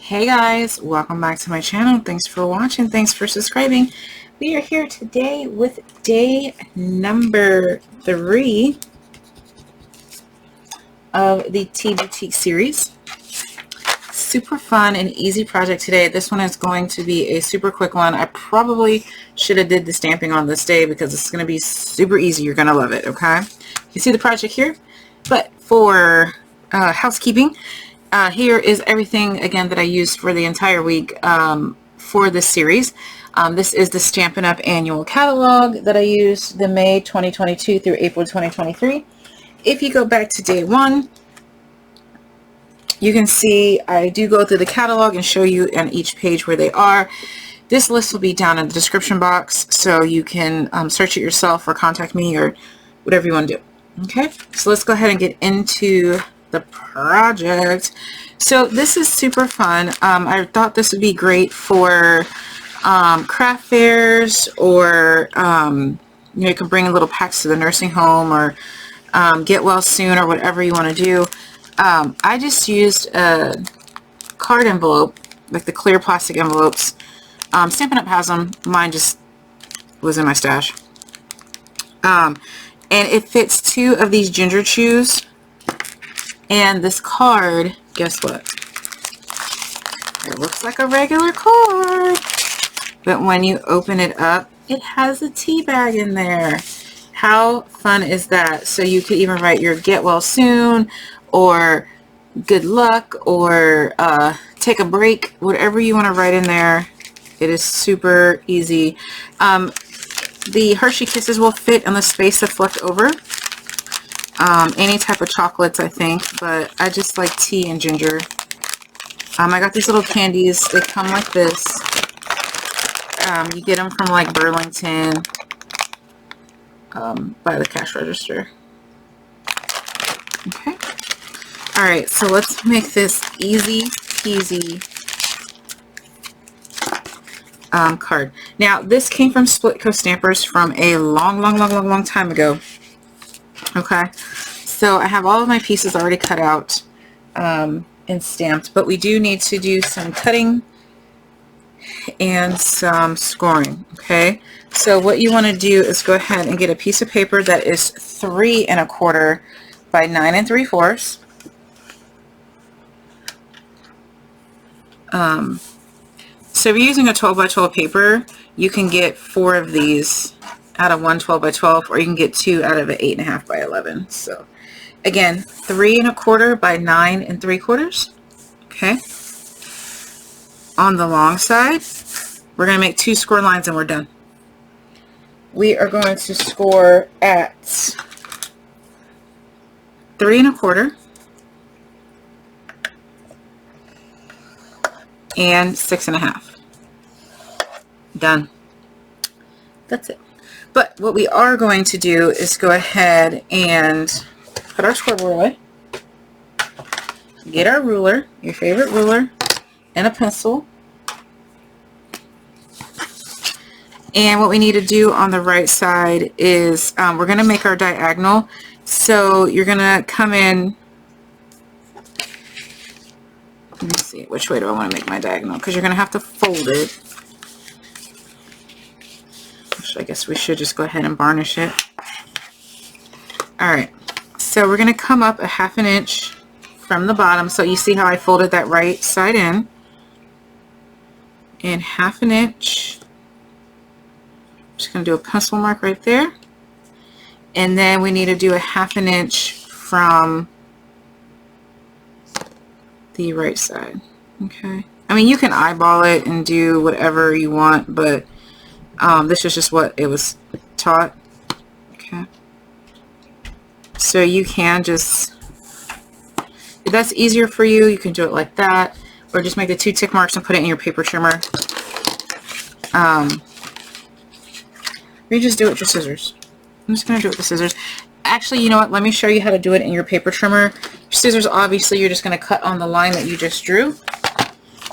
Hey guys, welcome back to my channel. Thanks for watching. Thanks for subscribing. We are here today with day number 3 of the Tea Boutique series. Super fun and easy project today. This one is going to be a super quick one. I probably should have did the stamping on this day because it's going to be super easy. You're going to love it, okay? You see the project here? But for housekeeping, here is everything again that I used for the entire week for this series. This is the Stampin' Up! Annual Catalog that I used the May 2022 through April 2023. If you go back to day 1, you can see I do go through the catalog and show you on each page where they are. This list will be down in the description box, so you can search it yourself or contact me or whatever you want to do. Okay, so let's go ahead and get into the project. So this is super fun. I thought this would be great for craft fairs, or you can bring little packs to the nursing home, or get well soon, or whatever you want to do. I just used a card envelope, like the clear plastic envelopes. Stampin' Up! Has them. Mine just was in my stash. And it fits 2 of these ginger chews. And this card, guess what? It looks like a regular card, but when you open it up, it has a tea bag in there. How fun is that? So you could even write your get well soon, or good luck, or take a break, whatever you want to write in there. It is super easy. The Hershey Kisses will fit in the space that's left over. Any type of chocolates, I think, but I just like tea and ginger. I got these little candies. They come like this. You get them from like Burlington, by the cash register. Okay. All right, so let's make this easy peasy card. Now, this came from Split Coast Stampers from a long time ago. Okay, so I have all of my pieces already cut out and stamped, but we do need to do some cutting and some scoring. Okay, so what you want to do is go ahead and get a piece of paper that is 3 1/4 by 9 3/4. So if you're using a 12 by 12 paper, you can get 4 of these out of one 12 by 12, or you can get 2 out of an 8.5 by 11. So again, 3 1/4 by 9 3/4. Okay. On the long side, we're going to make 2 score lines and we're done. We are going to score at 3 1/4 and 6 1/2. Done. That's it. But what we are going to do is go ahead and put our scoreboard away, get our ruler, your favorite ruler, and a pencil. And what we need to do on the right side is we're going to make our diagonal. So you're going to come in. Let me see, which way do I want to make my diagonal? Because you're going to have to fold it. I guess we should just go ahead and varnish it. Alright, so we're going to come up a 1/2 inch from the bottom. So you see how I folded that right side in. And 1/2 inch. Just going to do a pencil mark right there. And then we need to do a 1/2 inch from the right side. Okay. I mean, you can eyeball it and do whatever you want, but this is just what it was taught. Okay. So you can just, if that's easier for you, you can do it like that, or just make the 2 tick marks and put it in your paper trimmer. Or you just do it with your scissors. I'm just going to do it with the scissors. Actually, you know what? Let me show you how to do it in your paper trimmer. Your scissors, obviously, you're just going to cut on the line that you just drew.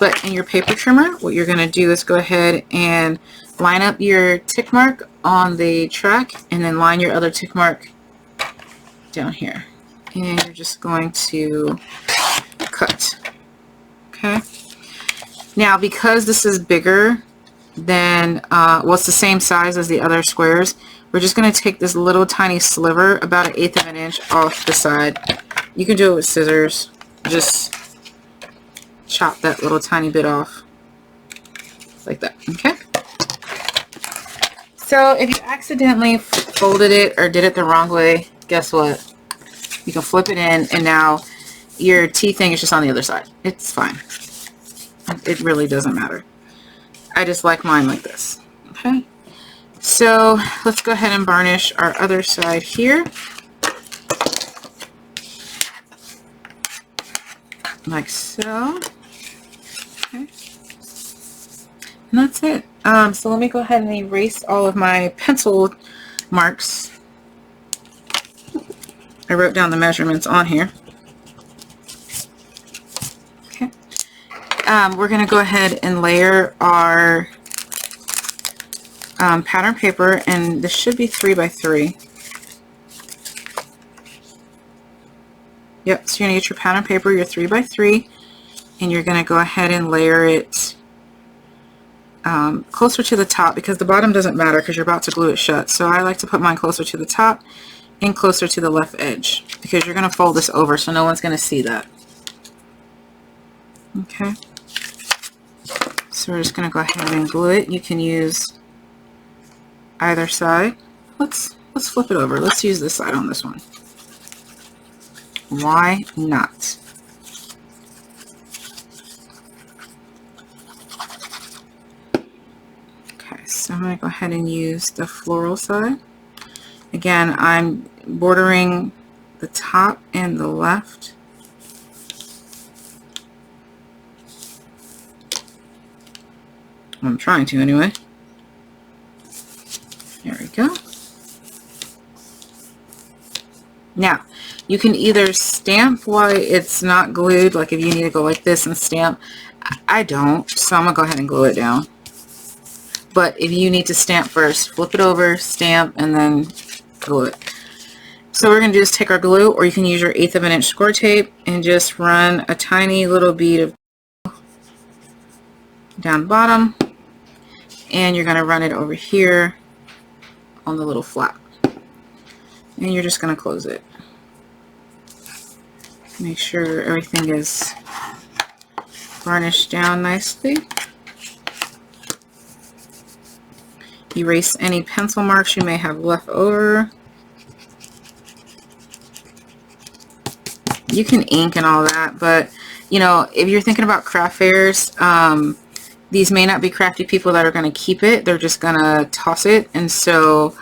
But in your paper trimmer, what you're going to do is go ahead and line up your tick mark on the track, and then line your other tick mark down here. And you're just going to cut. Okay. Now, because this is bigger than, well, it's the same size as the other squares, we're just going to take this little tiny sliver, about 1/8 of an inch, off the side. You can do it with scissors. Just chop that little tiny bit off. Like that, okay? So if you accidentally folded it or did it the wrong way, guess what? You can flip it in, and now your tea thing is just on the other side. It's fine. It really doesn't matter. I just like mine like this. Okay. So let's go ahead and varnish our other side here. Like so. Okay. And that's it. So let me go ahead and erase all of my pencil marks. I wrote down the measurements on here. Okay. We're going to go ahead and layer our pattern paper, and this should be 3 by 3. Yep, so you're going to get your pattern paper, your 3 by 3, and you're going to go ahead and layer it closer to the top, because the bottom doesn't matter because you're about to glue it shut. So I like to put mine closer to the top and closer to the left edge, because you're going to fold this over so no one's going to see that. Okay. So we're just going to go ahead and glue it. You can use either side. Let's flip it over. Let's use this side on this one. Why not? Okay, so I'm going to go ahead and use the floral side. Again, I'm bordering the top and the left. I'm trying to anyway. There we go. Now, you can either stamp while it's not glued, like if you need to go like this and stamp. I don't, so I'm going to go ahead and glue it down. But if you need to stamp first, flip it over, stamp, and then glue it. So what we're going to do is take our glue, or you can use your 1/8 of an inch score tape, and just run a tiny little bead of down the bottom, and you're going to run it over here on the little flap. And you're just going to close it. Make sure everything is varnished down nicely. Erase any pencil marks you may have left over. You can ink and all that, but you know, if you're thinking about craft fairs, these may not be crafty people that are going to keep it. They're just going to toss it. And so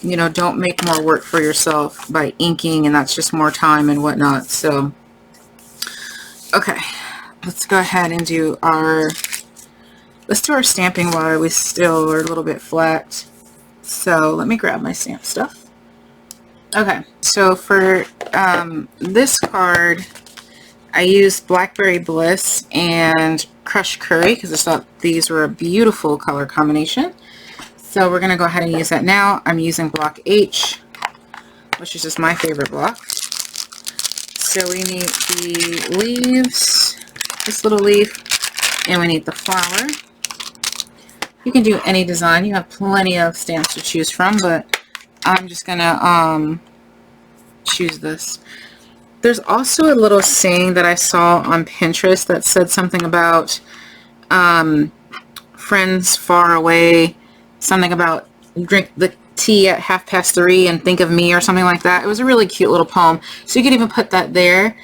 you know, don't make more work for yourself by inking, and that's just more time and whatnot. So okay, let's go ahead and do our stamping while we still are a little bit flat. So let me grab my stamp stuff. Okay, so for this card I used Blackberry Bliss and Crushed Curry because I thought these were a beautiful color combination. So we're going to go ahead and use that now. I'm using block H, which is just my favorite block. So we need the leaves, this little leaf, and we need the flower. You can do any design. You have plenty of stamps to choose from, but I'm just going to choose this. There's also a little saying that I saw on Pinterest that said something about friends far away, something about drink the tea at 3:30 and think of me, or something like that. It was a really cute little poem. So you could even put that there,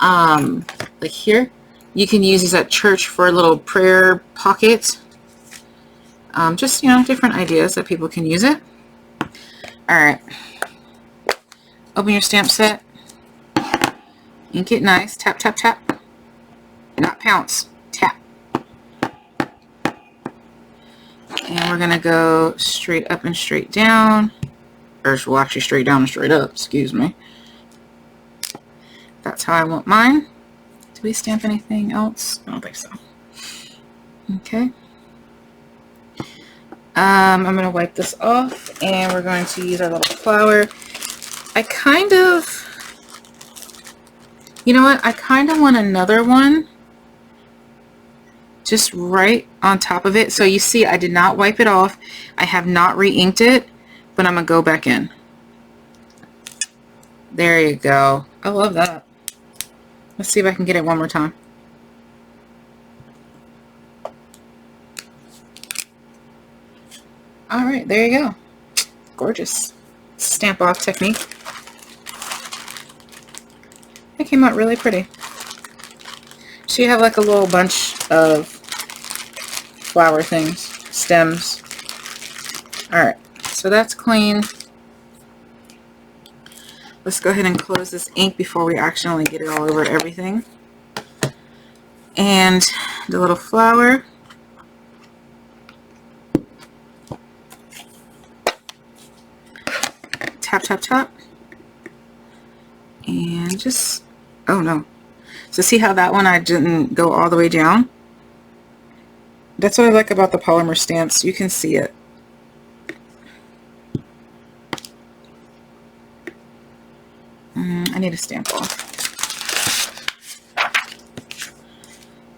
like here. You can use these at church for a little prayer pocket. Just, you know, different ideas that people can use it. All right. Open your stamp set. Ink it nice. Tap, tap, tap. Not pounce. Tap. And we're going to go straight up and straight down. Or, well, actually straight down and straight up. Excuse me. That's how I want mine. Do we stamp anything else? I don't think so. Okay. I'm going to wipe this off, and we're going to use our little flower. I kind of, you know what, I kind of want another one just right on top of it. So you see I did not wipe it off. I have not re-inked it, but I'm going to go back in. There you go. I love that. Let's see if I can get it one more time. All right, there you go. Gorgeous. Stamp off technique. It came out really pretty. So you have like a little bunch of flower things, stems. All right, so that's clean. Let's go ahead and close this ink before we accidentally get it all over everything. And the little flower. Tap, tap, tap. And just, oh no. So see how that one I didn't go all the way down? That's what I like about the polymer stamps. You can see it. I need a stamp off.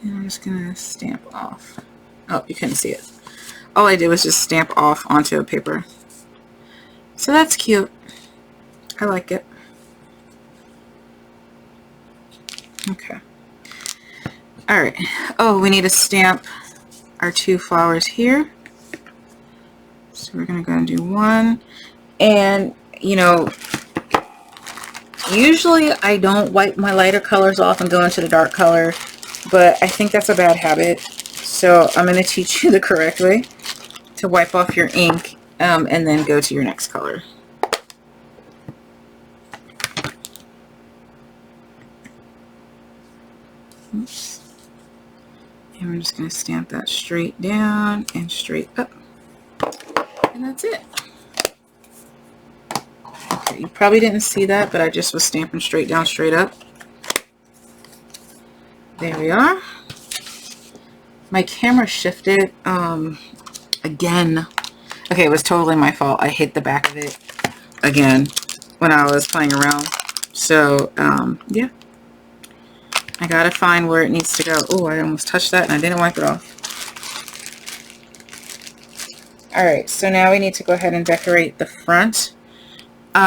And I'm just going to stamp off. Oh, you couldn't see it. All I did was just stamp off onto a paper. So that's cute. I like it. Okay. All right. Oh, we need to stamp our two flowers here. So we're going to go and do one. And, you know, usually I don't wipe my lighter colors off and go into the dark color, but I think that's a bad habit. So I'm going to teach you the correct way to wipe off your ink and then go to your next color. Oops. And we're just going to stamp that straight down and straight up. And that's it. Okay, you probably didn't see that, but I just was stamping straight down, straight up. There we are. My camera shifted again. Okay, it was totally my fault. I hit the back of it again when I was playing around. So, yeah. I gotta find where it needs to go. Oh, I almost touched that and I didn't wipe it off. Alright, so now we need to go ahead and decorate the front. What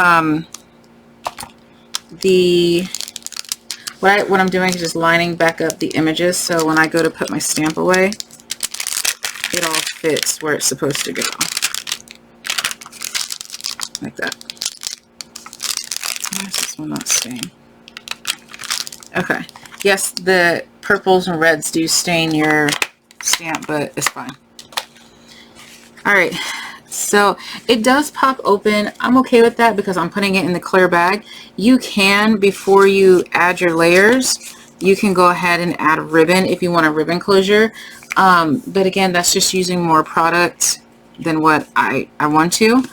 I'm doing is just lining back up the images, so when I go to put my stamp away, it all fits where it's supposed to go. Like that. Why is this one not staying? Okay. Yes, the purples and reds do stain your stamp, but it's fine. Alright, so it does pop open. I'm okay with that because I'm putting it in the clear bag. You can, before you add your layers, you can go ahead and add a ribbon if you want a ribbon closure. But again, that's just using more product than what I want to.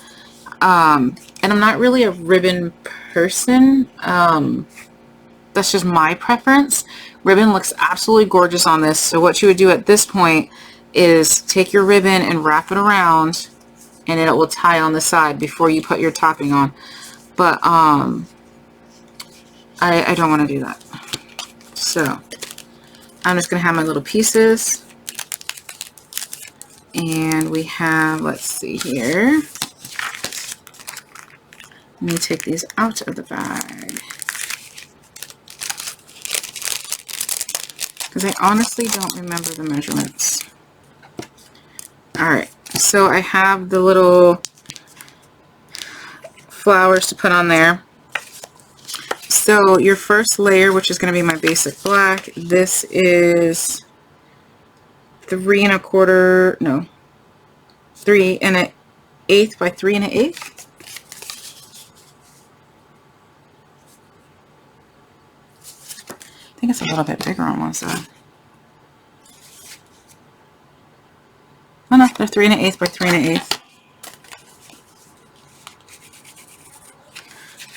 And I'm not really a ribbon person. That's just my preference. Ribbon looks absolutely gorgeous on this. So what you would do at this point is take your ribbon and wrap it around, and it will tie on the side before you put your topping on. But I don't want to do that. So I'm just going to have my little pieces. And we have, let's see here. Let me take these out of the bag, because I honestly don't remember the measurements. Alright, so I have the little flowers to put on there. So your first layer, which is going to be my basic black, this is 3 1/4, no, 3 1/8 by 3 1/8. I think it's a little bit bigger on one side. Oh no, they're 3 1/8 by 3 1/8.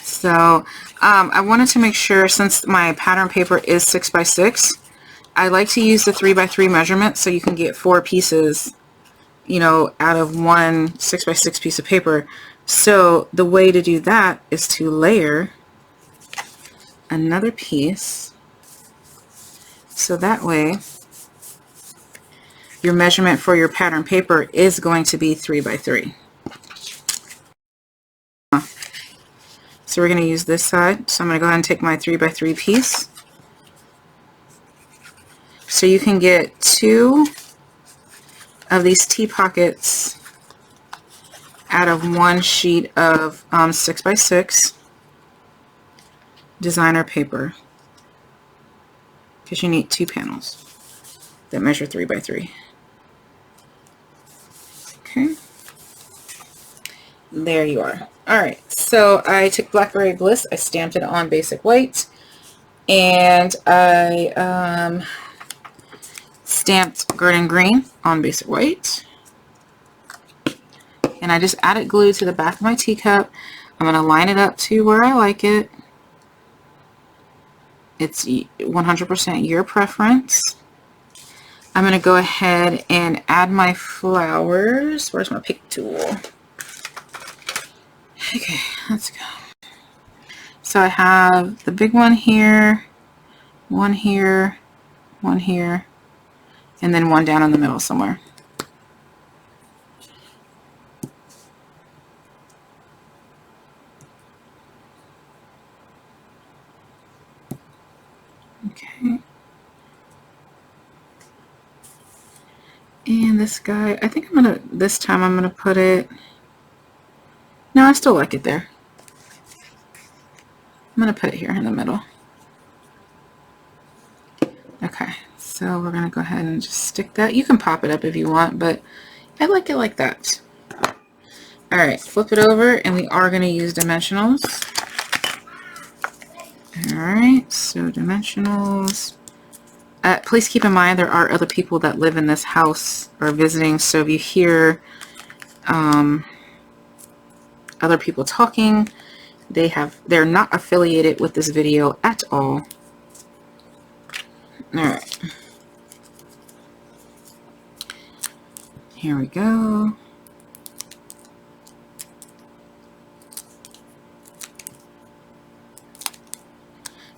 So I wanted to make sure, since my pattern paper is 6 by 6, I like to use the 3 by 3 measurement so you can get 4 pieces, you know, out of one 6 by 6 piece of paper. So the way to do that is to layer another piece. So that way your measurement for your pattern paper is going to be 3 by 3. So we're going to use this side. So I'm going to go ahead and take my 3 by 3 piece. So you can get 2 of these tea pockets out of 1 sheet of 6 by 6 designer paper, because you need 2 panels that measure 3 by 3. Okay, there you are. Alright, so I took Blackberry Bliss, I stamped it on basic white, and I stamped Garden Green on basic white, and I just added glue to the back of my teacup. I'm going to line it up to where I like it. It's 100% your preference. I'm going to go ahead and add my flowers. Where's my pick tool? Okay, let's go. So I have the big one here, one here, one here, and then one down in the middle somewhere. Okay. And this guy, I think this time I'm gonna put it, no, I still like it there. I'm gonna put it here in the middle. Okay, so we're gonna go ahead and just stick that. You can pop it up if you want, but I like it like that. All right, flip it over, and we are gonna use dimensionals. All right, so dimensionals. Please keep in mind there are other people that live in this house or visiting, so if you hear other people talking, they're not affiliated with this video at all. All right, here we go.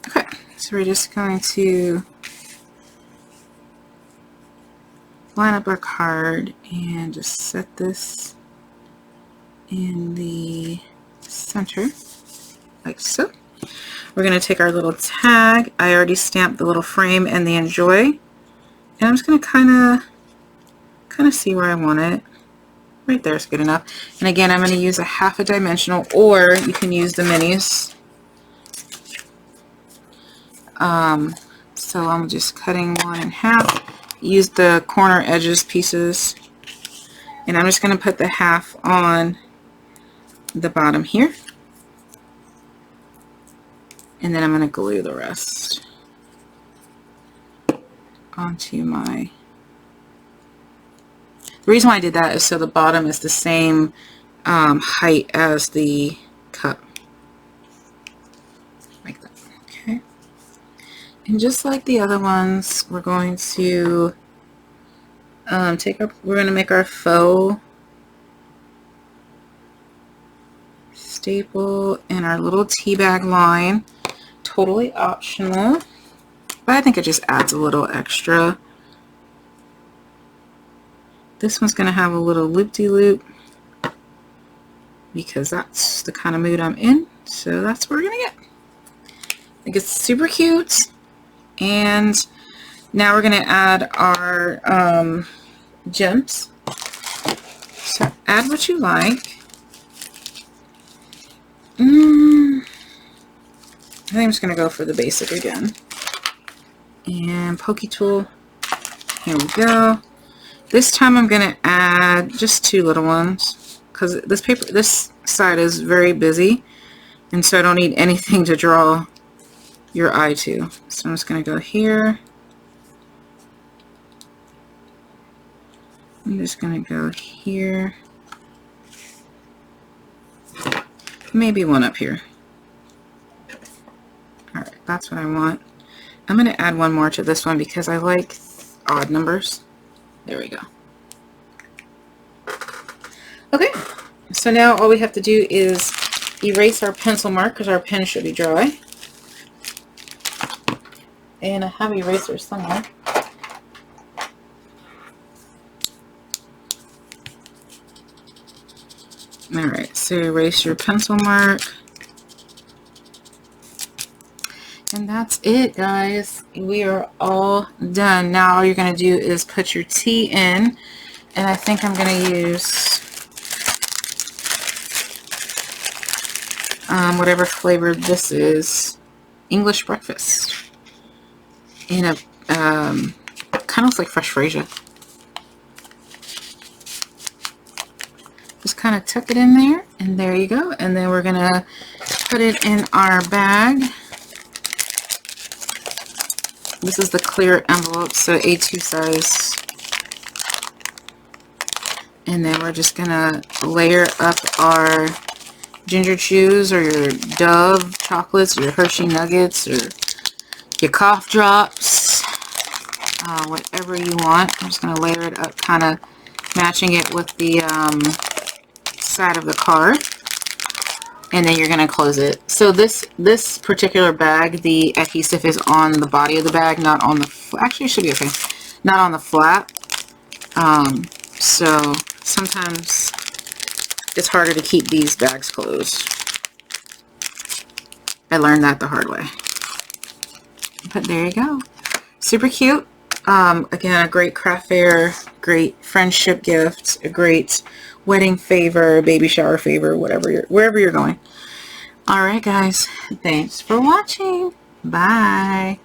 Okay, so we're just going to line up our card and just set this in the center like so. We're going to take our little tag. I already stamped the little frame and the enjoy, and I'm just going to kind of see where I want it. Right there is good enough. And again, I'm going to use a half a dimensional, or you can use the minis. So I'm just cutting one in half. Use the corner edges pieces, and I'm just going to put the half on the bottom here, and then I'm going to glue the rest onto my. The reason why I did that is so the bottom is the same height as the cup, like that. Okay. And just like the other ones, we're going to we're going to make our faux staple in our little tea bag line. Totally optional, but I think it just adds a little extra. This one's going to have a little loop-de-loop because that's the kind of mood I'm in, so that's what we're going to get. I think it's super cute. And now we're going to add our gems. So add what you like. I think I'm just going to go for the basic again. And pokey tool. Here we go. This time I'm going to add just 2 little ones because this side is very busy, and so I don't need anything to draw your eye to. So I'm just going to go here. I'm just going to go here. Maybe one up here. Alright, that's what I want. I'm going to add one more to this one because I like odd numbers. There we go. Okay, so now all we have to do is erase our pencil mark because our pen should be dry. And I have erasers somewhere. Alright, so erase your pencil mark. And that's it, guys. We are all done. Now all you're going to do is put your tea in. And I think I'm going to use whatever flavor this is. English breakfast. In a, kind of looks like fresh Freesia. Just kind of tuck it in there. And there you go. And then we're going to put it in our bag. This is the clear envelope, so A2 size. And then we're just gonna layer up our ginger chews or your Dove chocolates, your Hershey nuggets, or your cough drops, whatever you want. I'm just gonna layer it up, kind of matching it with the side of the card. And then you're going to close it. So this particular bag, the adhesive is on the body of the bag, not on the, actually it should be okay, not on the flap. So sometimes it's harder to keep these bags closed. I learned that the hard way. But there you go. Super cute. Again, a great craft fair, great friendship gift, a great wedding favor, baby shower favor, wherever you're going. All right, guys. Thanks for watching. Bye.